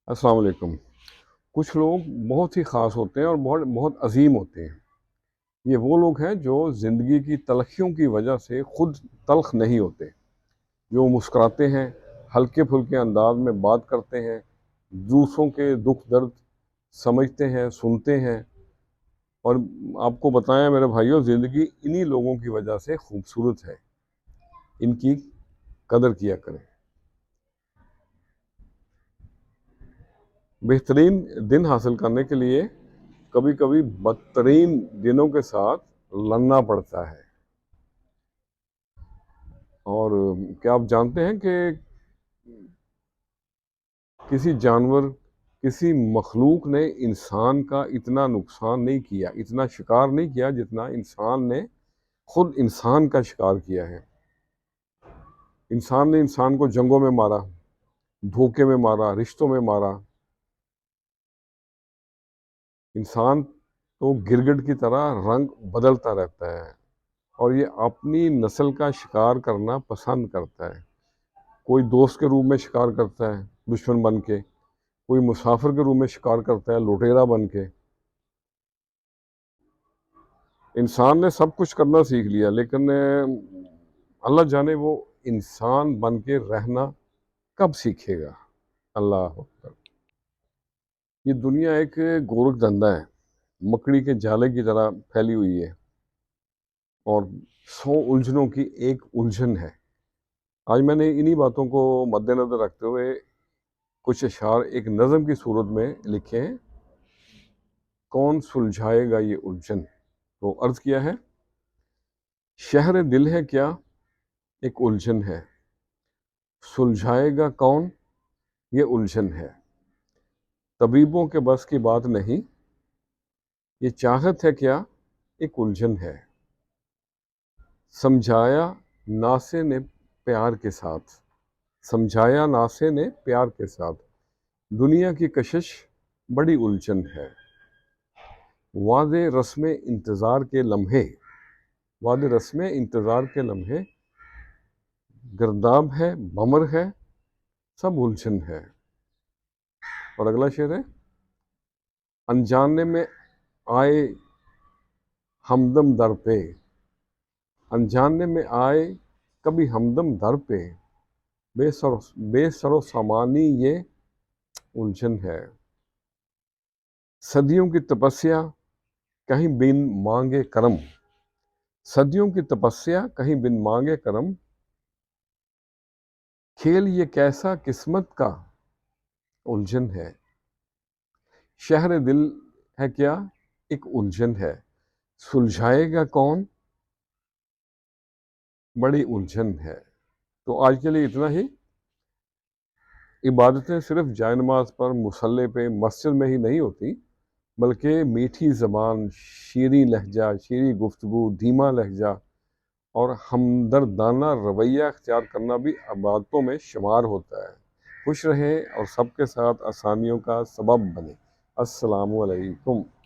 السلام علیکم۔ کچھ لوگ بہت ہی خاص ہوتے ہیں اور بہت بہت عظیم ہوتے ہیں۔ یہ وہ لوگ ہیں جو زندگی کی تلخیوں کی وجہ سے خود تلخ نہیں ہوتے، جو مسکراتے ہیں، ہلکے پھلکے انداز میں بات کرتے ہیں، دوسروں کے دکھ درد سمجھتے ہیں، سنتے ہیں۔ اور آپ کو بتائیں میرے بھائیوں، زندگی انہی لوگوں کی وجہ سے خوبصورت ہے، ان کی قدر کیا کریں۔ بہترین دن حاصل کرنے کے لیے کبھی کبھی بدترین دنوں کے ساتھ لڑنا پڑتا ہے۔ اور کیا آپ جانتے ہیں کہ کسی جانور، کسی مخلوق نے انسان کا اتنا نقصان نہیں کیا، اتنا شکار نہیں کیا جتنا انسان نے خود انسان کا شکار کیا ہے۔ انسان نے انسان کو جنگوں میں مارا، دھوکے میں مارا، رشتوں میں مارا۔ انسان تو گرگٹ کی طرح رنگ بدلتا رہتا ہے اور یہ اپنی نسل کا شکار کرنا پسند کرتا ہے۔ کوئی دوست کے روپ میں شکار کرتا ہے دشمن بن کے، کوئی مسافر کے روپ میں شکار کرتا ہے لٹیرا بن کے۔ انسان نے سب کچھ کرنا سیکھ لیا، لیکن اللہ جانے وہ انسان بن کے رہنا کب سیکھے گا۔ اللہ اکبر۔ یہ دنیا ایک گورکھ دھندا ہے، مکڑی کے جالے کی طرح پھیلی ہوئی ہے اور 100 الجھنوں کی ایک الجھن ہے۔ آج میں نے انہی باتوں کو مد نظر رکھتے ہوئے کچھ اشعار ایک نظم کی صورت میں لکھے ہیں۔ کون سلجھائے گا یہ الجھن؟ تو عرض کیا ہے، شہر دل ہے کیا ایک الجھن ہے، سلجھائے گا کون یہ الجھن ہے۔ طبیبوں کے بس کی بات نہیں، یہ چاہت ہے کیا ایک الجھن ہے۔ سمجھایا ناسے نے پیار کے ساتھ، سمجھایا ناسے نے پیار کے ساتھ، دنیا کی کشش بڑی الجھن ہے۔ وعدے رسم انتظار کے لمحے، وعدے رسم انتظار کے لمحے، گرداب ہے بھمر ہے سب الجھن ہے۔ اور اگلا شعر ہے، انجانے میں آئے ہمدم در پہ، انجانے میں آئے کبھی ہمدم در پہ، بے سر و سامانی یہ الجھن ہے۔ صدیوں کی تپسیا کہیں بن مانگے کرم، صدیوں کی تپسیا کہیں بن مانگے کرم، کھیل یہ کیسا قسمت کا الجھن ہے۔ شہر دل ہے کیا ایک الجھن ہے، سلجھائے گا کون بڑی الجھن ہے۔ تو آج کے لیے اتنا ہی۔ عبادتیں صرف جائے نماز پر، مصلی پہ، مسجد میں ہی نہیں ہوتی، بلکہ میٹھی زبان، شیریں لہجہ، شیریں گفتگو، دھیما لہجہ اور ہمدردانہ رویہ اختیار کرنا بھی عبادتوں میں شمار ہوتا ہے۔ خوش رہیں اور سب کے ساتھ آسانیوں کا سبب بنیں۔ السلام علیکم۔